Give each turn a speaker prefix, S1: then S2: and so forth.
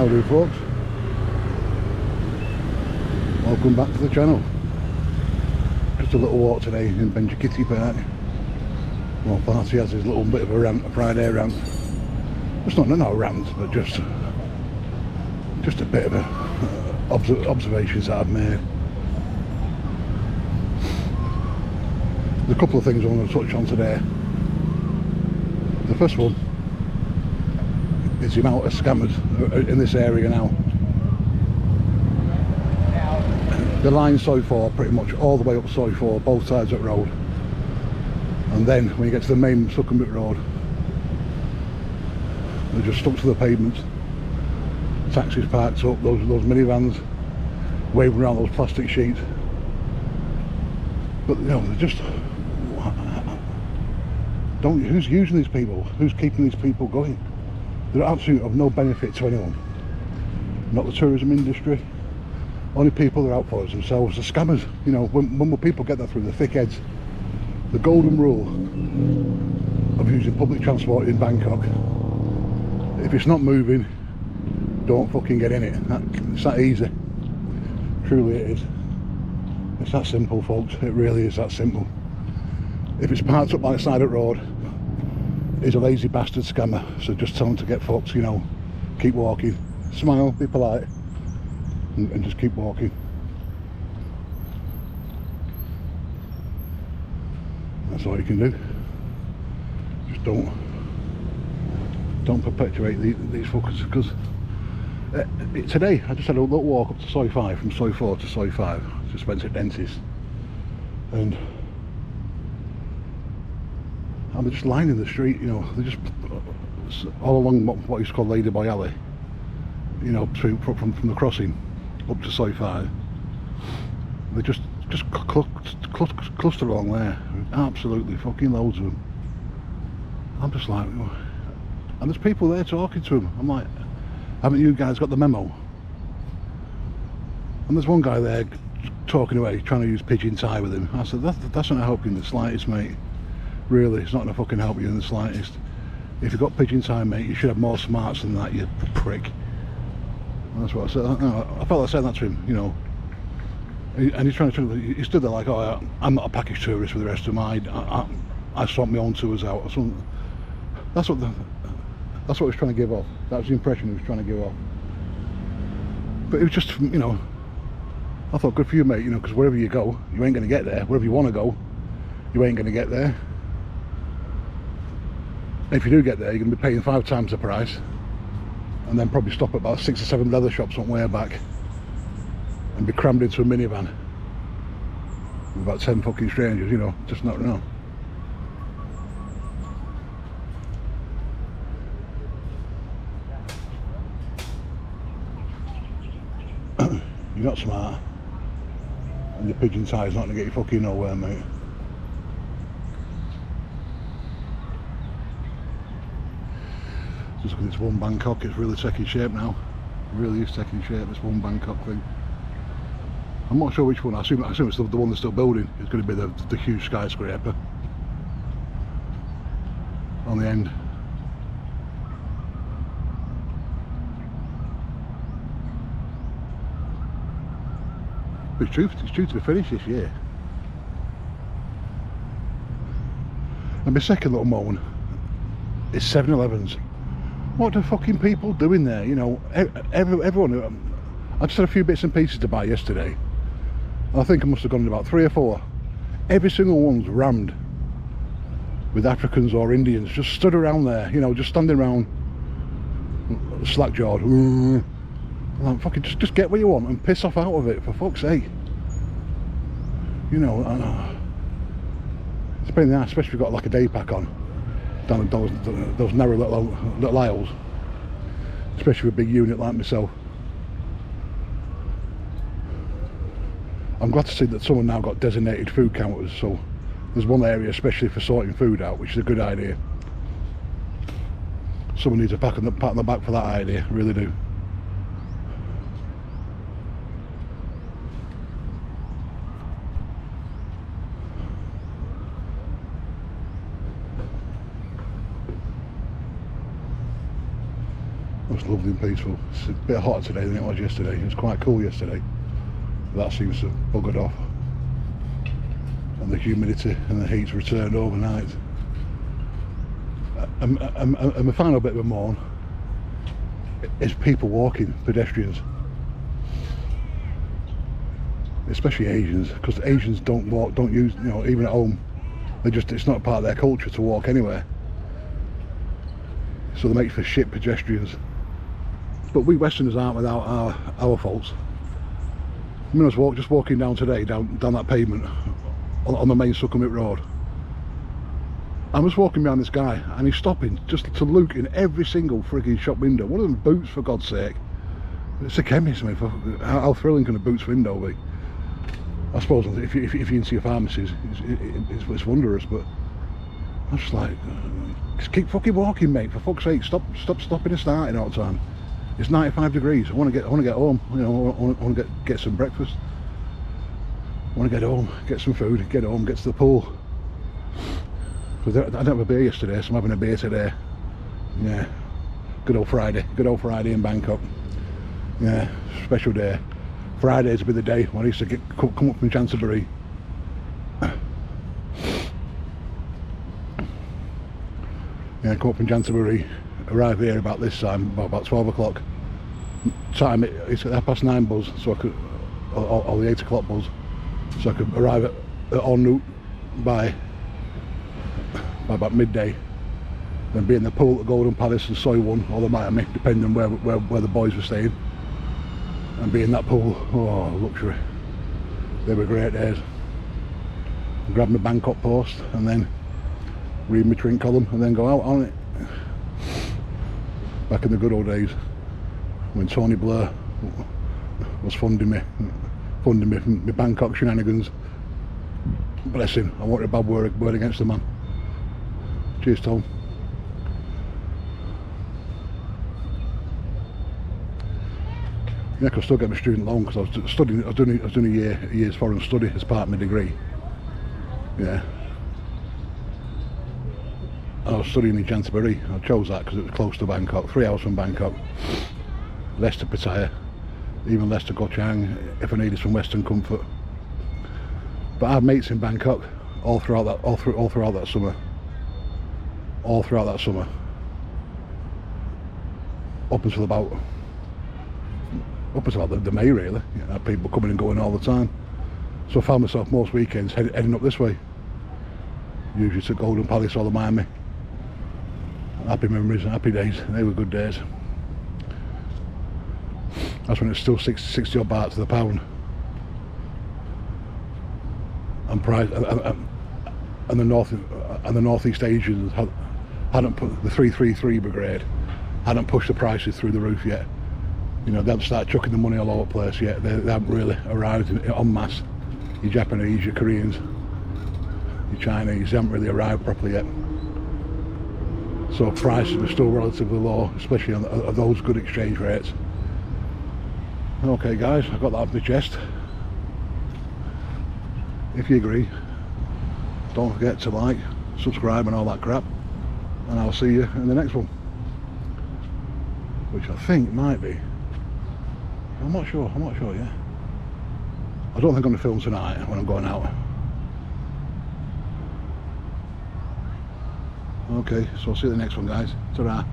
S1: Howdy folks, welcome back to the channel. Just a little walk today in Benjakitti Park. Well, Farty has his little bit of a rant, a Friday rant. It's not a rant, but just a bit of a observations that I've made. There's a couple of things I want to touch on today. The first one is the amount of scammers in this area now. The line Soy 4 pretty much all the way up Soy 4, both sides of the road, and then when you get to the main Succumbit Road, they're just stuck to the pavement. Taxis parked up, those minivans waving around those plastic sheets. But you know, they're just who's using these people? Who's keeping these people going? They're absolutely of no benefit to anyone. Not the tourism industry. Only people that are out for is themselves, the scammers. You know, when will people get that through? The thickheads. The golden rule of using public transport in Bangkok: if it's not moving, don't fucking get in it. It's that easy. Truly it is. It's that simple, folks. It really is that simple. If it's parked up by the side of the road, he's a lazy bastard scammer. So just tell him to get fucked, you know. Keep walking. Smile, be polite, and just keep walking. That's all you can do. Just don't perpetuate these fuckers, because today I just had a little walk up to Soy 5, from Soy 4 to Soy 5. Just went to the dentist, and they're just lining the street, you know. They're just all along what used to call Ladyboy Alley, you know, from the crossing up to Soy 5. They just cluster along there, absolutely fucking loads of them. I'm just like, and there's people there talking to them. I'm like, haven't you guys got the memo? And there's one guy there talking away, trying to use pigeon Thai with him. I said, that's not helping in the slightest, mate. Really, it's not going to fucking help you in the slightest. If you've got pigeon Thai, mate, you should have more smarts than that, you prick. And that's what I said. I felt like saying that to him, you know. And he's trying to, he stood there like, oh, I'm not a package tourist with the rest of them. I sort my own tours out. That's what he was trying to give off. That was the impression he was trying to give off. But it was just, you know, I thought, good for you, mate, you know, because wherever you go, you ain't going to get there. Wherever you want to go, you ain't going to get there. And if you do get there, you're going to be paying 5 times the price, and then probably stop at about 6 or 7 leather shops on way back, and be crammed into a minivan with about 10 fucking strangers, you know, just not know. You're not smart, and your pigeon Thai is not going to get you fucking nowhere, mate. Just look at this one Bangkok, it's really taking shape now. It really is taking shape, this one Bangkok thing. I'm not sure which one. I assume it's the one they're still building. It's going to be the huge skyscraper on the end. But it's due to be finished this year. And my second little moan is 7-Elevens. What are fucking people doing there? You know, everyone. I just had a few bits and pieces to buy yesterday. I think I must have gone in about 3 or 4. Every single one's rammed with Africans or Indians, just stood around there, you know, just standing around, slack-jawed. Like, fucking just get what you want and piss off out of it, for fuck's sake. You know, it's a pain in the ass, especially if you've got like a day pack on down those narrow little aisles, especially with a big unit like myself. I'm glad to see that someone now got designated food counters, so there's one area especially for sorting food out, which is a good idea. Someone needs a pat on the back for that idea, really do. It's lovely and peaceful. It's a bit hotter today than it was yesterday. It was quite cool yesterday. That seems to have buggered off. And the humidity and the heat's returned overnight. And my final bit of a mourn is people walking, pedestrians. Especially Asians, because Asians don't walk, don't use, you know, even at home. It's not part of their culture to walk anywhere. So they make for shit pedestrians. But we Westerners aren't without our faults. I mean, I was just walking down today, down that pavement, on the main Sukhumvit road. I was walking behind this guy, and he's stopping just to look in every single frigging shop window. One of them Boots, for God's sake. It's a chemist, I mean, how thrilling can a Boots window be? I suppose if you're into your pharmacies, it's wondrous, but I'm just like, just keep fucking walking, mate, for fuck's sake. Stop stopping and starting all the time. It's 95 degrees. I want to get home. You know, I want to get some breakfast. I want to get home, get some food, get home, get to the pool. Because I didn't have a beer yesterday, so I'm having a beer today. Yeah, good old Friday in Bangkok. Yeah, special day. Fridays would be the day when I used to come up from Chancery. Yeah, come up from Chancery, arrive here about this time, about 12 o'clock. Time, it's at 9:30 buzz, so I could, or the 8 o'clock buzz, so I could arrive at en route by about midday. Then be in the pool at Golden Palace and Soy One or the Miami, depending on where the boys were staying. And be in that pool, oh, luxury. They were great days. Grab my Bangkok post and then read my drink column and then go out on it. Back in the good old days when Tony Blair was funding me my Bangkok shenanigans. Bless him, I wanted a bad word against the man. Cheers, Tom. Yeah, I could still get my student loan because I was doing a year's foreign study as part of my degree. Yeah. I was studying in Chancery. I chose that because it was close to Bangkok, 3 hours from Bangkok. Less to Pattaya, even less to Koh Chang if I needed some Western comfort. But I had mates in Bangkok all throughout that summer. All throughout that summer. Up until about the May, really. You know, people coming and going all the time. So I found myself most weekends heading up this way. Usually to Golden Palace or the Miami. Happy memories and happy days. They were good days. That's when it's still 60 odd baht to the pound. And price and the Northeast Asians hadn't put the 333 brigade hadn't pushed the prices through the roof yet. You know, they haven't started chucking the money all over the place yet. They haven't really arrived en masse. Your Japanese, your Koreans, your Chinese, they haven't really arrived properly yet. So prices were still relatively low, especially on those good exchange rates. Okay guys, I got that off my chest. If you agree, don't forget to like, subscribe and all that crap. And I'll see you in the next one. Which I think might be, I'm not sure, yeah. I don't think I'm going to film tonight when I'm going out. Okay, so I'll see you in the next one guys. Ta-ra.